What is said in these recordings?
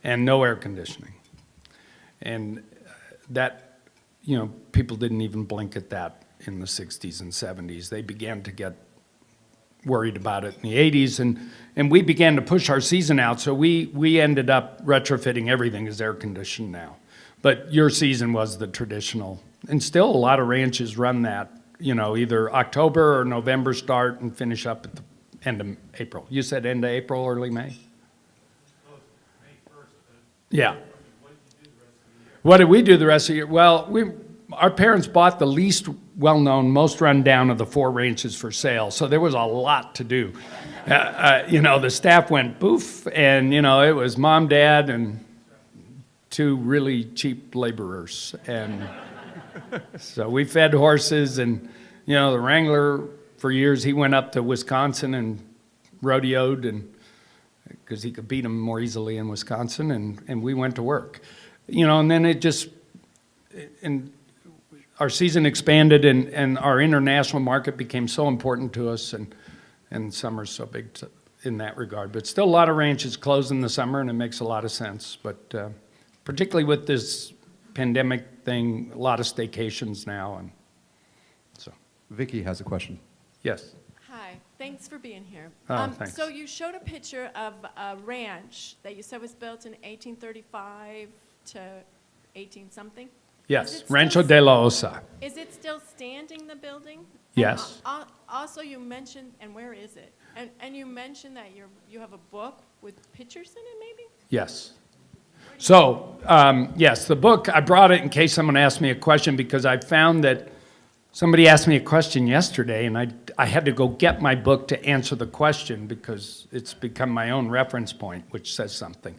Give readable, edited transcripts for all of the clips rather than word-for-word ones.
and no air conditioning. And that, you know, people didn't even blink at that in the 60s and 70s. They began to get worried about it in the 80s, and we began to push our season out, so we ended up retrofitting everything as air conditioned now. But your season was the traditional, and still a lot of ranches run that, you know, either October or November start and finish up at the end of April. You said end of April, early May? Yeah. What did we do the rest of the year? Well, our parents bought the least well-known, most run-down of the 4 ranches for sale, so there was a lot to do. You know, the staff went boof, and, you know, it was mom, dad, and 2 really cheap laborers. And so we fed horses, and, you know, the wrangler, for years, he went up to Wisconsin and rodeoed, and because he could beat them more easily in Wisconsin, and we went to work. You know, and then it just, and our season expanded, and our international market became so important to us, and summer's so big in that regard. But still a lot of ranches close in the summer, and it makes a lot of sense. But particularly with this pandemic thing, a lot of staycations now, and so. Vicki has a question. Yes. Hi, thanks for being here. Thanks. So you showed a picture of a ranch that you said was built in 1835 to 18-something? Yes, Rancho de la Osa. Is it still standing, the building? Yes. And also you mentioned, and where is it? And you mentioned that you have a book with pictures in it, maybe? Yes. So, yes, the book, I brought it in case someone asked me a question, because I found that somebody asked me a question yesterday, and I had to go get my book to answer the question, because it's become my own reference point, which says something.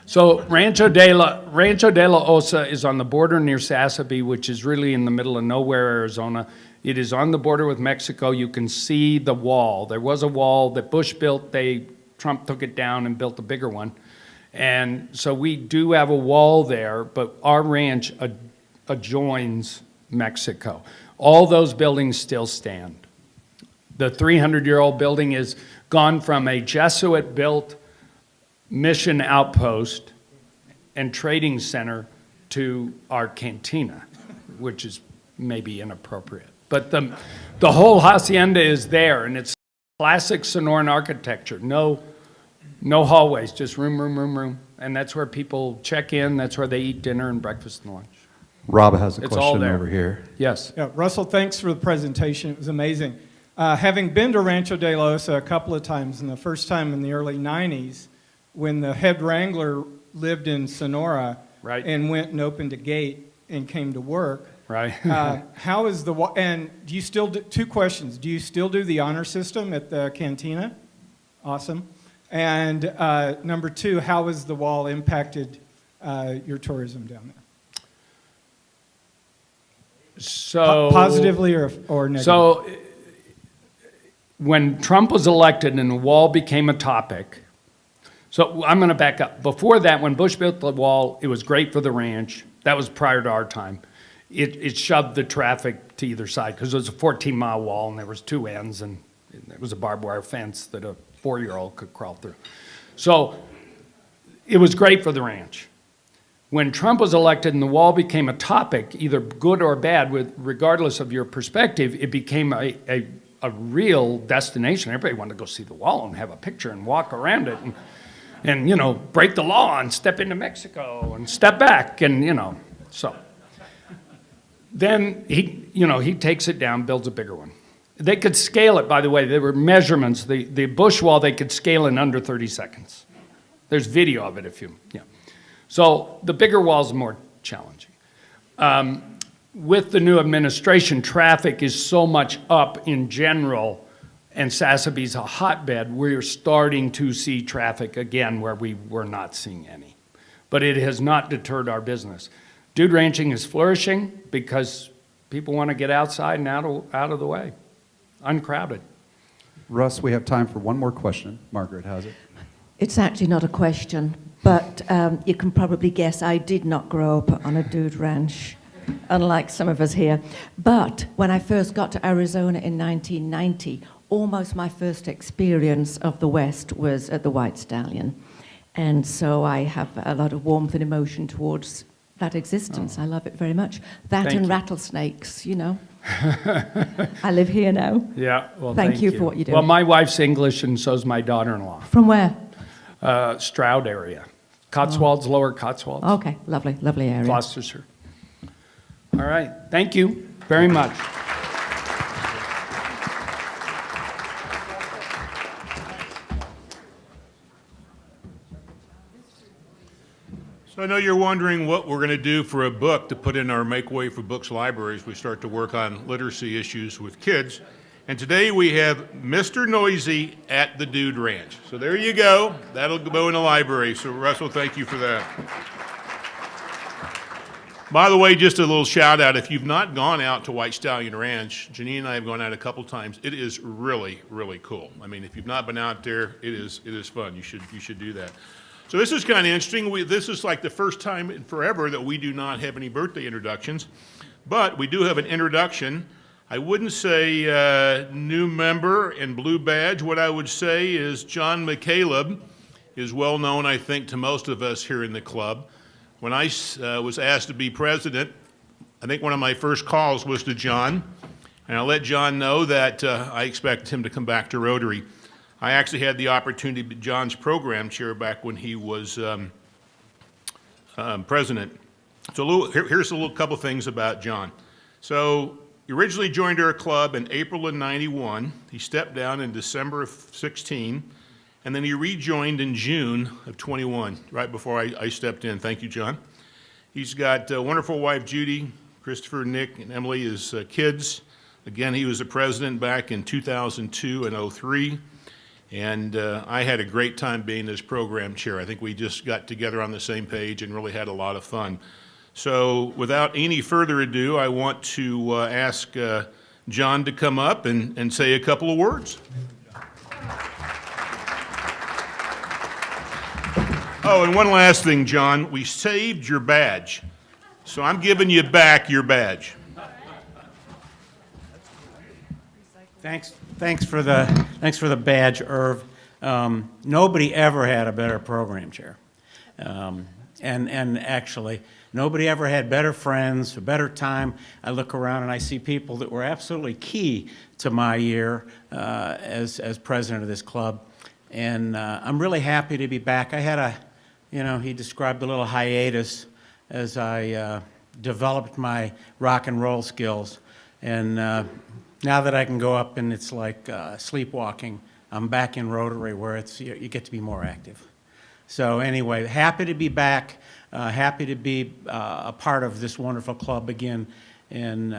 So Rancho de la Osa is on the border near Sassabee, which is really in the middle of nowhere, Arizona. It is on the border with Mexico. You can see the wall. There was a wall that Bush built. Trump took it down and built a bigger one. And so we do have a wall there, but our ranch adjoins Mexico. All those buildings still stand. The 300-year-old building is gone from a Jesuit-built mission outpost and trading center to our cantina, which is maybe inappropriate. But the whole hacienda is there, and it's classic Sonoran architecture. No hallways, just room. And that's where people check in. That's where they eat dinner and breakfast and lunch. Rob has a It's all question there. over here. Yes. Yeah, Russell, thanks for the presentation. It was amazing. Having been to Rancho de la Osa a couple of times, and the first time in the early 90s, when the head wrangler lived in Sonora, Right. and went and opened a gate and came to work. Right. How is and do you still do, 2 questions. Do you still do the honor system at the cantina? Awesome. And number 2, how has the wall impacted your tourism down there? So Positively or negatively? So when Trump was elected and the wall became a topic, so I'm going to back up. Before that, when Bush built the wall, it was great for the ranch. That was prior to our time. It shoved the traffic to either side because it was a 14-mile wall and there was 2 ends, and it was a barbed wire fence that a 4-year-old could crawl through. So it was great for the ranch. When Trump was elected and the wall became a topic, either good or bad, regardless of your perspective, it became a real destination. Everybody wanted to go see the wall and have a picture and walk around it and you know, break the law and step into Mexico and step back, and, you know, so. Then he takes it down, builds a bigger one. They could scale it, by the way. There were measurements. The Bush wall, they could scale in under 30 seconds. There's video of it yeah. So the bigger wall's more challenging. With the new administration, traffic is so much up in general, and Sassabee's a hotbed. We're starting to see traffic again where we were not seeing any. But it has not deterred our business. Dude ranching is flourishing because people want to get outside and out of the way, uncrowded. Russ, we have time for one more question. Margaret has it. It's actually not a question, but you can probably guess I did not grow up on a dude ranch, unlike some of us here. But when I first got to Arizona in 1990, almost my first experience of the West was at the White Stallion. And so I have a lot of warmth and emotion towards that existence. I love it very much. That Thank and you. rattlesnakes, you know. I live here now. Yeah, well, Thank you for what you do. Well, my wife's English, and so's my daughter-in-law. From where? Stroud area. Cotswolds, Lower Cotswolds, Okay, lovely, lovely area. Gloucestershire. All right, thank you very much. So I know you're wondering what we're going to do for a book to put in our Make Way for Books library as we start to work on literacy issues with kids. And today we have Mr. Noisy at the Dude Ranch. So there you go. That'll go in the library. So Russell, thank you for that. By the way, just a little shout out. If you've not gone out to White Stallion Ranch, Janine and I have gone out a couple times. It is really, really cool. I mean, if you've not been out there, it is fun. You should do that. So this is kind of interesting. This is like the first time in forever that we do not have any birthday introductions, but we do have an introduction. I wouldn't say new member and blue badge. What I would say is John McCaleb is well known, I think, to most of us here in the club. When I was asked to be president, I think one of my first calls was to John, and I let John know that I expect him to come back to Rotary. I actually had the opportunity to be John's program chair back when he was president. So here's a little couple things about John. So he originally joined our club in April of '91. He stepped down in December of '16, and then he rejoined in June of '21, right before I stepped in. Thank you, John. He's got a wonderful wife, Judy, Christopher, Nick, and Emily, his kids. Again, he was the president back in 2002 and '03. And I had a great time being his program chair. I think we just got together on the same page and really had a lot of fun. So without any further ado, I want to ask John to come up and say a couple of words. Oh, and one last thing, John. We saved your badge. So I'm giving you back your badge. Thanks for the badge, Irv. Nobody ever had a better program chair, and actually nobody ever had better friends, a better time. I look around and I see people that were absolutely key to my year as president of this club, and I'm really happy to be back. I had he described a little hiatus as I developed my rock and roll skills, and now that I can go up and it's like sleepwalking, I'm back in Rotary where you get to be more active. So anyway, happy to be back, happy to be a part of this wonderful club again, and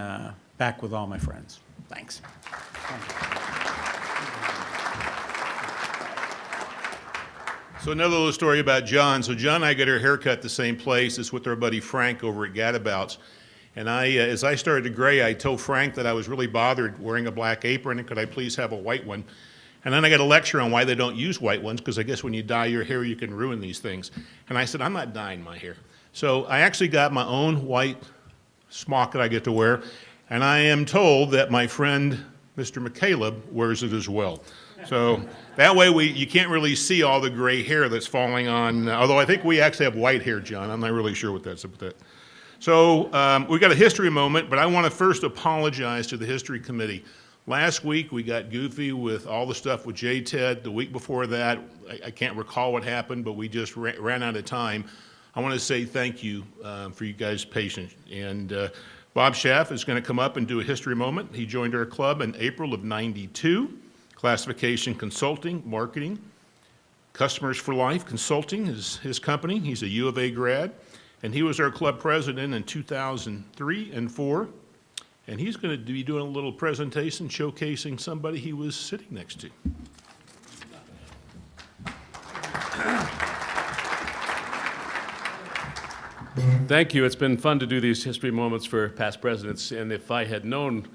back with all my friends. Thanks. So another little story about John. So John and I got our haircut the same place as with our buddy Frank over at Gadabouts. And as I started to gray, I told Frank that I was really bothered wearing a black apron, and could I please have a white one? And then I got a lecture on why they don't use white ones, because I guess when you dye your hair, you can ruin these things. And I said, I'm not dyeing my hair. So I actually got my own white smock that I get to wear, and I am told that my friend, Mr. McCaleb, wears it as well. So that way you can't really see all the gray hair that's falling on, although I think we actually have white hair, John. I'm not really sure what that's about. So we've got a history moment, but I want to first apologize to the History Committee. Last week we got goofy with all the stuff with J-TED. The week before that, I can't recall what happened, but we just ran out of time. I want to say thank you for you guys' patience. And Bob Schaff is going to come up and do a history moment. He joined our club in April of '92. Classification Consulting, Marketing. Customers for Life Consulting is his company. He's a U of A grad. And he was our club president in 2003 and 4. And he's going to be doing a little presentation showcasing somebody he was sitting next to. Thank you. It's been fun to do these history moments for past presidents. And if I had known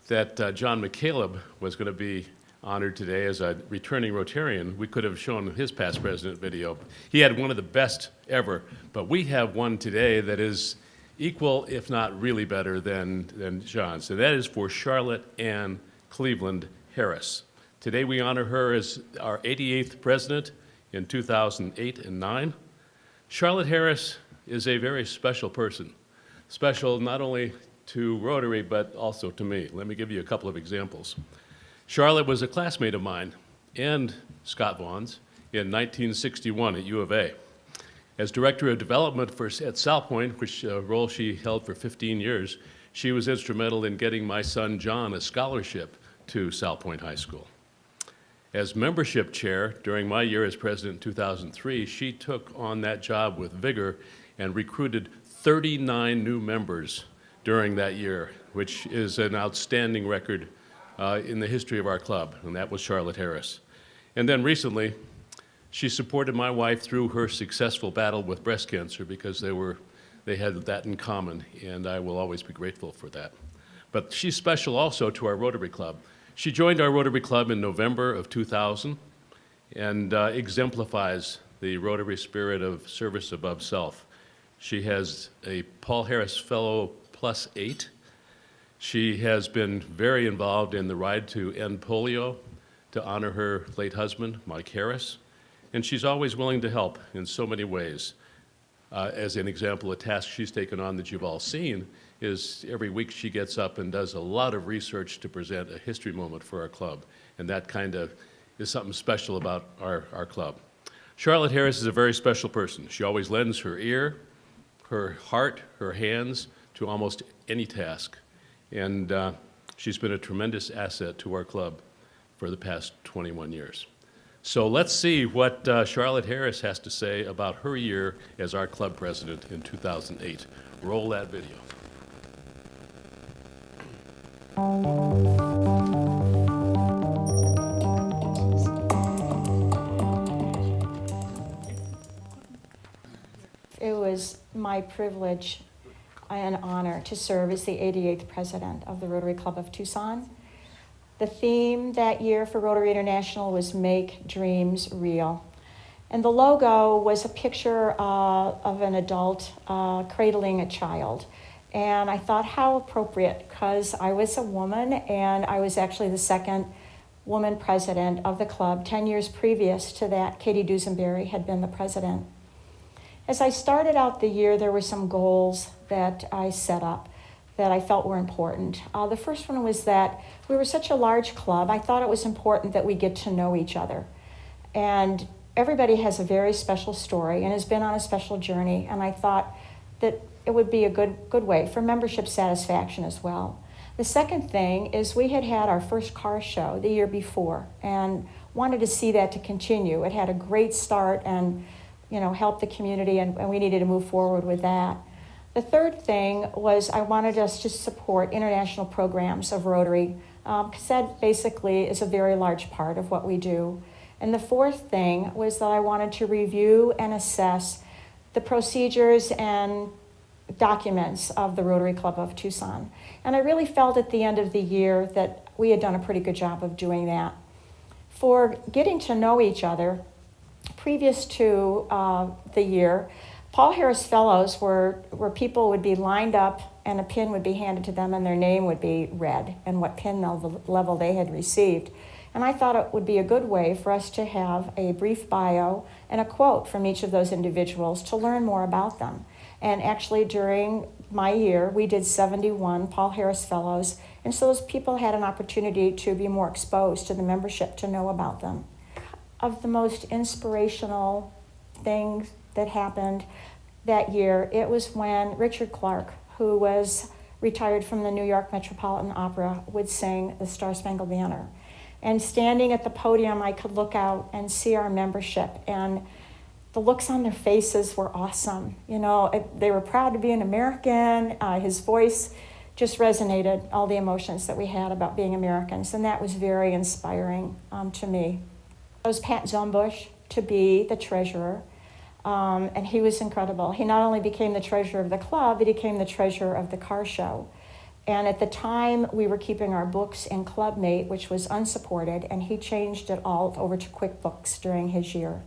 that John McCaleb was going to be honored today as a returning Rotarian, we could have shown his past president video. He had one of the best ever, but we have one today that is equal, if not really better than John's. And that is for Charlotte Ann Cleveland Harris. Today we honor her as our 88th president in 2008 and 9. Charlotte Harris is a very special person. Special not only to Rotary, but also to me. Let me give you a couple of examples. Charlotte was a classmate of mine and Scott Vaughn's in 1961 at U of A. As Director of Development at South Point, which role she held for 15 years, she was instrumental in getting my son John a scholarship to South Point High School. As membership chair during my year as president in 2003, she took on that job with vigor and recruited 39 new members during that year, which is an outstanding record in the history of our club, and that was Charlotte Harris. And then recently, she supported my wife through her successful battle with breast cancer because they had that in common, and I will always be grateful for that. But she's special also to our Rotary Club. She joined our Rotary Club in November of 2000 and exemplifies the Rotary spirit of service above self. She has a Paul Harris Fellow +8. She has been very involved in the Ride to End Polio to honor her late husband, Mike Harris, and she's always willing to help in so many ways. As an example, a task she's taken on that you've all seen is every week she gets up and does a lot of research to present a history moment for our club, and that kind of is something special about our club. Charlotte Harris is a very special person. She always lends her ear, her heart, her hands to almost any task, and she's been a tremendous asset to our club for the past 21 years. So let's see what Charlotte Harris has to say about her year as our club president in 2008. Roll that video. It was my privilege and honor to serve as the 88th president of the Rotary Club of Tucson. The theme that year for Rotary International was Make Dreams Real. And the logo was a picture of an adult cradling a child. And I thought, how appropriate, because I was a woman and I was actually the second woman president of the club. 10 years previous to that, Katie Dusenberry had been the president. As I started out the year, there were some goals that I set up that I felt were important. The first one was that we were such a large club, I thought it was important that we get to know each other. And everybody has a very special story and has been on a special journey, and I thought that it would be a good way for membership satisfaction as well. The second thing is we had our first car show the year before and wanted to see that to continue. It had a great start and helped the community, and we needed to move forward with that. The third thing was I wanted us to support international programs of Rotary, because that basically is a very large part of what we do. And the fourth thing was that I wanted to review and assess the procedures and documents of the Rotary Club of Tucson. And I really felt at the end of the year that we had done a pretty good job of doing that. For getting to know each other, previous to the year, Paul Harris Fellows were where people would be lined up and a pin would be handed to them and their name would be read and what pin level they had received. And I thought it would be a good way for us to have a brief bio and a quote from each of those individuals to learn more about them. And actually during my year, we did 71 Paul Harris Fellows, and so those people had an opportunity to be more exposed to the membership, to know about them. Of the most inspirational things that happened that year, it was when Richard Clark, who was retired from the New York Metropolitan Opera, would sing the Star-Spangled Banner. And standing at the podium, I could look out and see our membership, and the looks on their faces were awesome. They were proud to be an American. His voice just resonated, all the emotions that we had about being Americans, and that was very inspiring to me. I was Pat Zombush to be the treasurer, and he was incredible. He not only became the treasurer of the club, but he became the treasurer of the car show. And at the time, we were keeping our books in Clubmate, which was unsupported, and he changed it all over to QuickBooks during his year.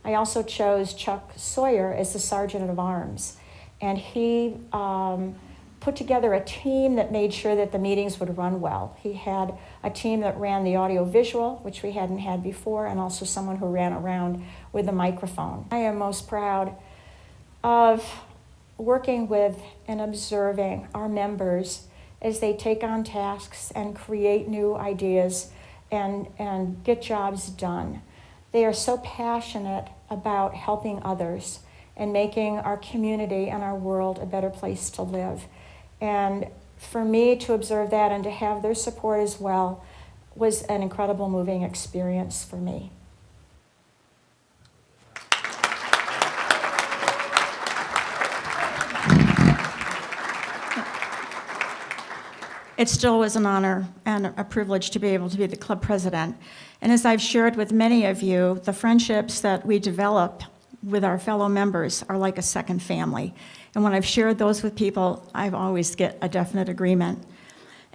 I also chose Chuck Sawyer as the sergeant of arms, and he put together a team that made sure that the meetings would run well. He had a team that ran the audio visual, which we hadn't had before, and also someone who ran around with a microphone. I am most proud of working with and observing our members as they take on tasks and create new ideas and get jobs done. They are so passionate about helping others and making our community and our world a better place to live. And for me to observe that and to have their support as well was an incredible moving experience for me. It still was an honor and a privilege to be able to be the club president. And as I've shared with many of you, the friendships that we develop with our fellow members are like a second family. And when I've shared those with people, I always get a definite agreement.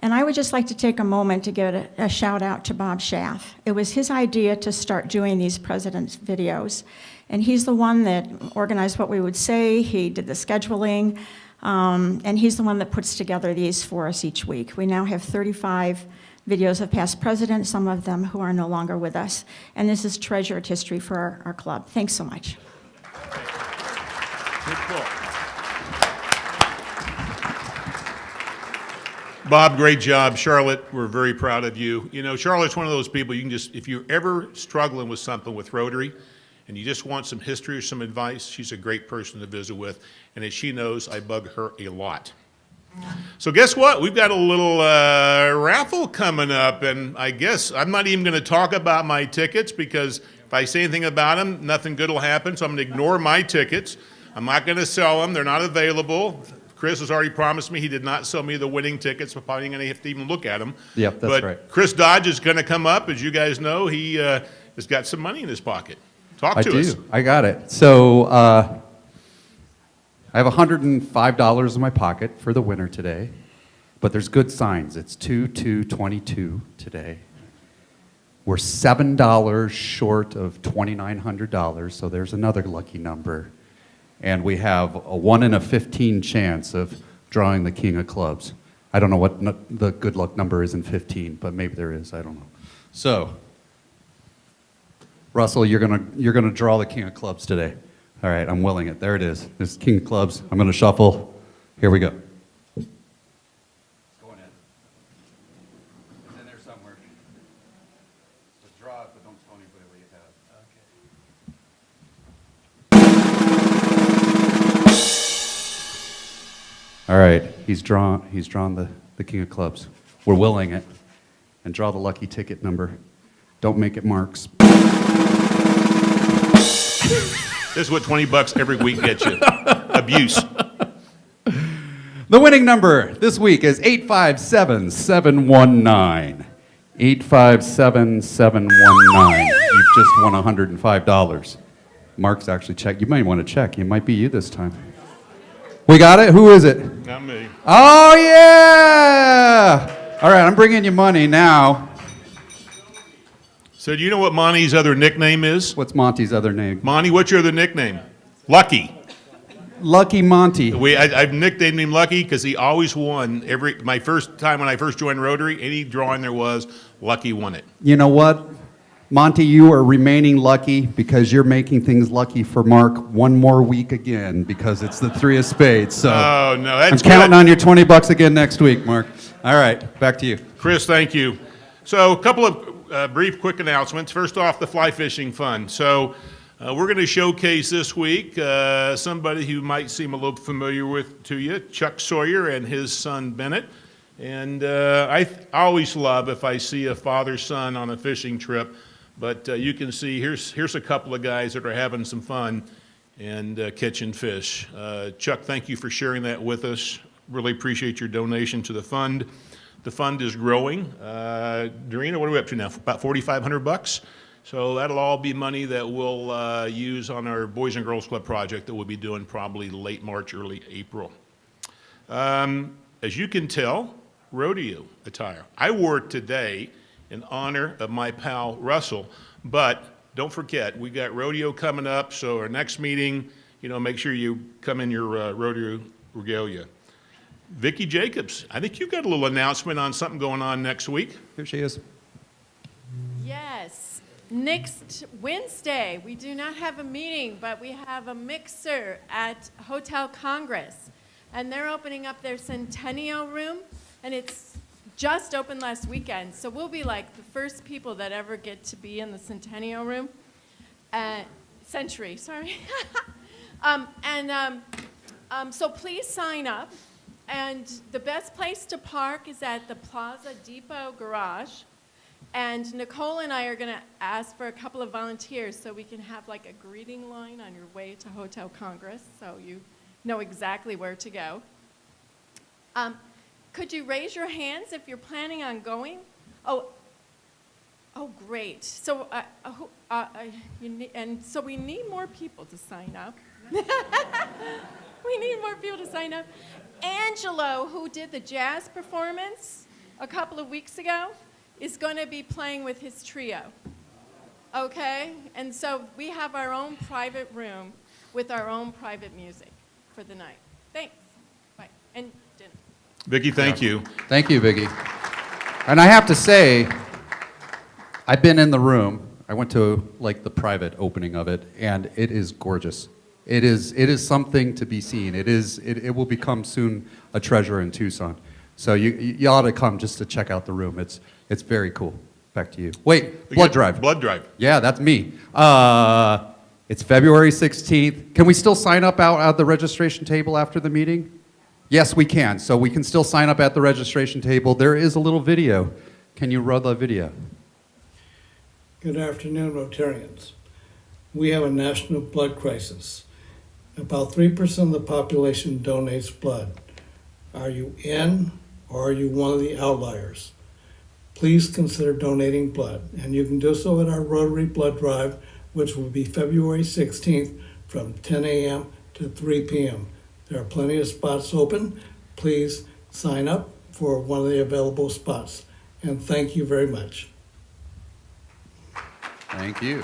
And I would just like to take a moment to give a shout out to Bob Schaff. It was his idea to start doing these president's videos. And he's the one that organized what we would say, he did the scheduling, and he's the one that puts together these for us each week. We now have 35 videos of past presidents, some of them who are no longer with us. And this is treasured history for our club. Thanks so much. Good call. Bob, great job. Charlotte, we're very proud of you. You know, Charlotte's one of those people you can just, if you're ever struggling with something with Rotary and you just want some history or some advice, she's a great person to visit with. And as she knows, I bug her a lot. So guess what? We've got a little raffle coming up, and I guess I'm not even going to talk about my tickets because if I say anything about them, nothing good will happen, so I'm going to ignore my tickets. I'm not going to sell them. They're not available. Chris has already promised me he did not sell me the winning tickets, so I'm probably going to have to even look at them. Yep, that's right. But Chris Dodge is going to come up. As you guys know, he has got some money in his pocket. Talk to us. I got it. So I have $105 in my pocket for the winner today, but there's good signs. It's 2/2/22 today. We're $7 short of $2,900, so there's another lucky number. And we have a 1 in a 15 chance of drawing the King of Clubs. I don't know what the good luck number is in 15, but maybe there is. I don't know. So, Russell, you're gonna draw the King of Clubs today. All right, I'm willing it. There it is. This is King of Clubs. I'm gonna shuffle. Here we go. It's going in. It's in there somewhere. Just draw it, but don't tell anybody where you have it. Okay. All right, he's drawn the King of Clubs. We're willing it. And draw the lucky ticket number. Don't make it Mark's. This is what $20 every week gets you. Abuse. The winning number this week is 857719. 857719. You've just won $105. Mark's actually checked. You might want to check. It might be you this time. We got it? Who is it? Not me. Oh, yeah! All right, I'm bringing you money now. So do you know what Monty's other nickname is? What's Monty's other name? Monty, what's your other nickname? Lucky. Lucky Monty. I've nicknamed him Lucky because he always won my first time when I first joined Rotary. Any drawing there was, Lucky won it. You know what? Monty, you are remaining lucky because you're making things lucky for Mark one more week again because it's the 3 of spades. So Oh, no, that's I'm counting good. on your $20 again next week, Mark. All right, back to you. Chris, thank you. So a couple of brief, quick announcements. First off, the Fly Fishing Fund. So we're going to showcase this week somebody who might seem a little familiar to you, Chuck Sawyer and his son Bennett. And I always love if I see a father-son on a fishing trip. But you can see here's a couple of guys that are having some fun and catching fish. Chuck, thank you for sharing that with us. Really appreciate your donation to the fund. The fund is growing. Dorena, what are we up to now? About $4,500? So that'll all be money that we'll use on our Boys and Girls Club project that we'll be doing probably late March, early April. As you can tell, rodeo attire. I wore it today in honor of my pal Russell, but don't forget, we got rodeo coming up, so our next meeting, make sure you come in your rodeo regalia. Vicki Jacobs, I think you've got a little announcement on something going on next week. Here she is. Yes. Next Wednesday, we do not have a meeting, but we have a mixer at Hotel Congress. And they're opening up their Centennial Room, and it's just opened last weekend. So we'll be like the first people that ever get to be in the Centennial Room. Century, sorry. So please sign up. And the best place to park is at the Plaza Depot Garage. And Nicole and I are going to ask for a couple of volunteers so we can have like a greeting line on your way to Hotel Congress so you know exactly where to go. Could you raise your hands if you're planning on going? Oh, great. So, so we need more people to sign up. We need more people to sign up. Angelo, who did the jazz performance a couple of weeks ago, is going to be playing with his trio. Okay? And so we have our own private room with our own private music for the night. Thanks. Bye. And dinner. Vicki, thank you. Thank you, Vicki. And I have to say, I've been in the room. I went to like the private opening of it, and it is gorgeous. It is something to be seen. It will become soon a treasure in Tucson. So you ought to come just to check out the room. It's very cool. Back to you. Wait, blood drive. Blood drive. Yeah, that's me. It's February 16th. Can we still sign up out at the registration table after the meeting? Yes, we can. So we can still sign up at the registration table. There is a little video. Can you roll the video? Good afternoon, Rotarians. We have a national blood crisis. About 3% of the population donates blood. Are you in or are you one of the outliers? Please consider donating blood, and you can do so at our Rotary Blood Drive, which will be February 16th from 10 a.m. to 3 p.m. There are plenty of spots open. Please sign up for one of the available spots, and thank you very much. Thank you.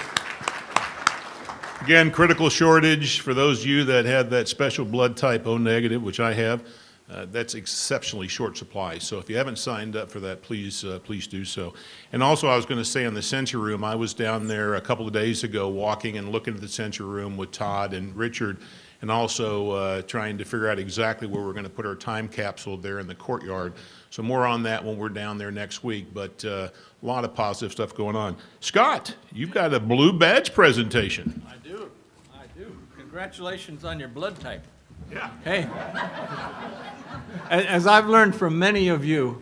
Again, critical shortage for those of you that had that special blood type O negative, which I have. That's exceptionally short supply. So if you haven't signed up for that, please do so. And also, I was going to say on the Sensor Room, I was down there a couple of days ago walking and looking at the Sensor Room with Todd and Richard, and also trying to figure out exactly where we're going to put our time capsule there in the courtyard. So more on that when we're down there next week, but a lot of positive stuff going on. Scott, you've got a blue badge presentation. I do. Congratulations on your blood type. Yeah. Hey, as I've learned from many of you,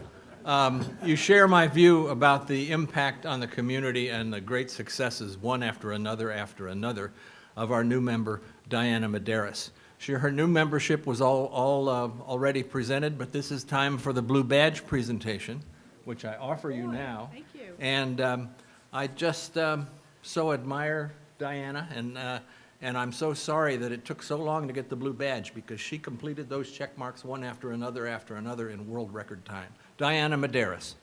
you share my view about the impact on the community and the great successes, one after another, of our new member, Diana Medeiros. Her new membership was already presented, but this is time for the blue badge presentation, which I offer you now. Thank you. And I just so admire Diana, and I'm so sorry that it took so long to get the blue badge, because she completed those check marks one after another in world record time. Diana Medeiros.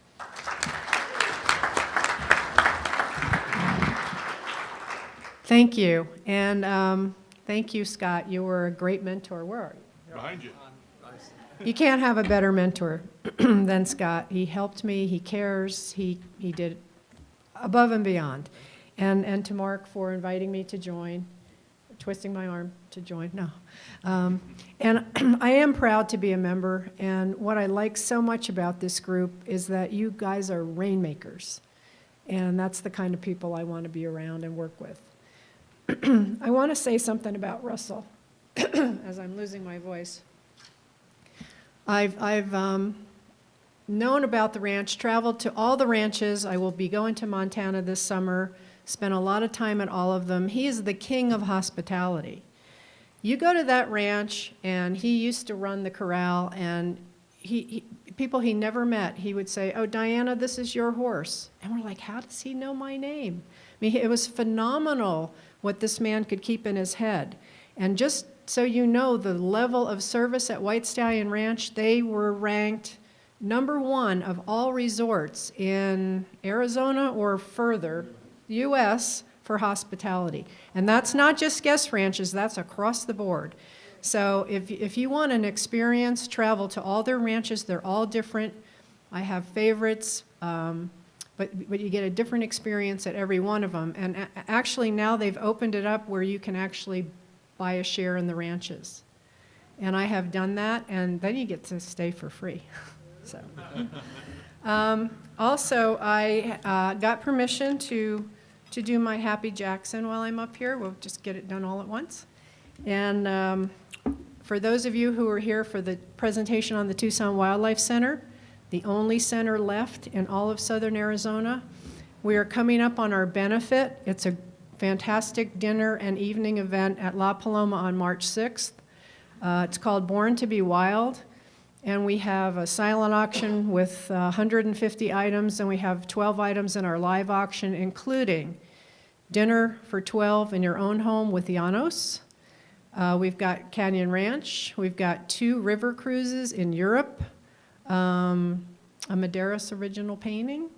Thank you. And thank you, Scott. You were a great mentor. Where are you? Behind you. You can't have a better mentor than Scott. He helped me. He cares. He did above and beyond. And to Mark for inviting me to join, twisting my arm to join. No. And I am proud to be a member. And what I like so much about this group is that you guys are rainmakers. And that's the kind of people I want to be around and work with. I want to say something about Russell as I'm losing my voice. I've known about the ranch, traveled to all the ranches. I will be going to Montana this summer, spent a lot of time at all of them. He is the king of hospitality. You go to that ranch, and he used to run the corral, and people he never met, he would say, "Oh, Diana, this is your horse." And we're like, how does he know my name? I mean, it was phenomenal what this man could keep in his head. And just so you know, the level of service at White Stallion Ranch, they were ranked #1 of all resorts in Arizona or further, U.S., for hospitality. And that's not just guest ranches, that's across the board. So if you want an experience, travel to all their ranches. They're all different. I have favorites, but you get a different experience at every one of them. And actually now they've opened it up where you can actually buy a share in the ranches. And I have done that, and then you get to stay for free. So, also, I got permission to do my Happy Jackson while I'm up here. We'll just get it done all at once. And for those of you who are here for the presentation on the Tucson Wildlife Center, the only center left in all of southern Arizona, we are coming up on our benefit. It's a fantastic dinner and evening event at La Paloma on March 6th. It's called Born to be Wild, and we have a silent auction with 150 items, and we have 12 items in our live auction, including dinner for 12 in your own home with Llanos. We've got Canyon Ranch. We've got 2 river cruises in Europe, a Madeiras original painting,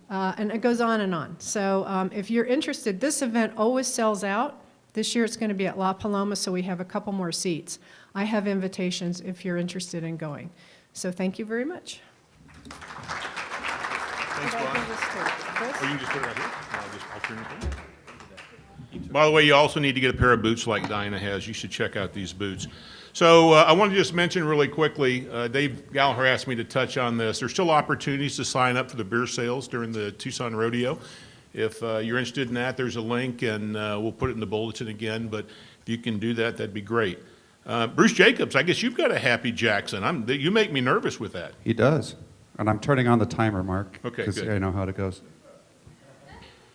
and it goes on and on. So if you're interested, this event always sells out. This year it's going to be at La Paloma, so we have a couple more seats. I have invitations if you're interested in going. So thank you very much. Thanks, Bob. Oh, you can just put it right here. I'll turn it in. By the way, you also need to get a pair of boots like Dinah has. You should check out these boots. So I want to just mention really quickly, Dave Gallagher asked me to touch on this. There's still opportunities to sign up for the beer sales during the Tucson Rodeo. If you're interested in that, there's a link, and we'll put it in the bulletin again. But if you can do that, that'd be great. Bruce Jacobs, I guess you've got a Happy Jackson. You make me nervous with that. He does. And I'm turning on the timer, Mark. Okay, because good. I know how it goes.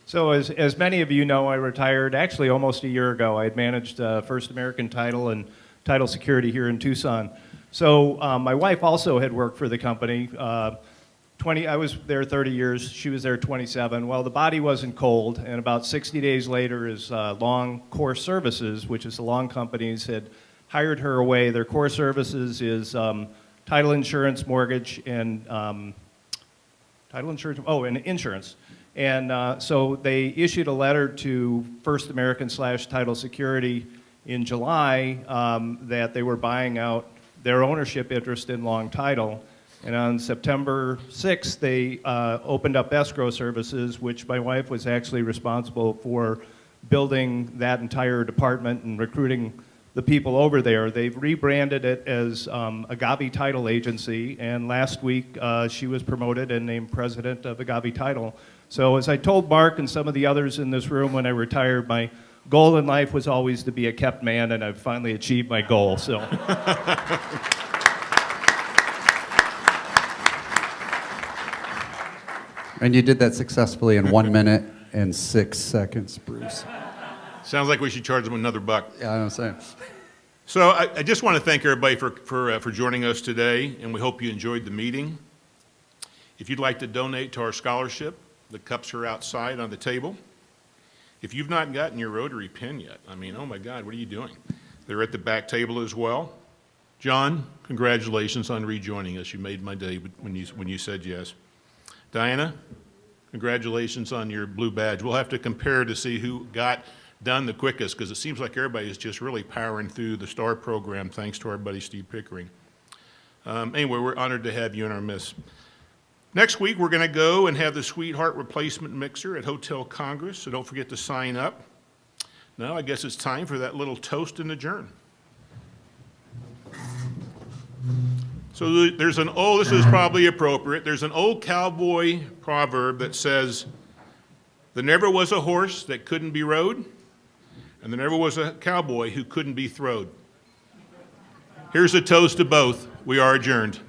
So as many of you know, I retired actually almost a year ago. I had managed First American Title and Title Security here in Tucson. So my wife also had worked for the company. I was there 30 years. She was there 27. Well, the body wasn't cold, and about 60 days later, his Long Core Services, which is the Long companies, had hired her away. Their core services is title insurance, mortgage, and insurance. And so they issued a letter to First American / Title Security in July that they were buying out their ownership interest in Long Title. And on September 6th, they opened up escrow services, which my wife was actually responsible for building that entire department and recruiting the people over there. They've rebranded it as Agave Title Agency, and last week she was promoted and named president of Agave Title. So as I told Mark and some of the others in this room when I retired, my goal in life was always to be a kept man, and I've finally achieved my goal. So. And you did that successfully in 1 minute and 6 seconds, Bruce. Sounds like we should charge them another $1. Yeah, I know what I'm saying. So I just want to thank everybody for joining us today, and we hope you enjoyed the meeting. If you'd like to donate to our scholarship, the cups are outside on the table. If you've not gotten your Rotary pin yet, I mean, oh my God, what are you doing? They're at the back table as well. John, congratulations on rejoining us. You made my day when you said yes. Diana, congratulations on your blue badge. We'll have to compare to see who got done the quickest, because it seems like everybody is just really powering through the STAR program thanks to our buddy Steve Pickering. Anyway, we're honored to have you in our midst. Next week, we're going to go and have the Sweetheart Replacement Mixer at Hotel Congress, so don't forget to sign up. Now, I guess it's time for that little toast and adjourn. So there's this is probably appropriate. There's an old cowboy proverb that says, there never was a horse that couldn't be rode, and there never was a cowboy who couldn't be throwed. Here's a toast to both. We are adjourned.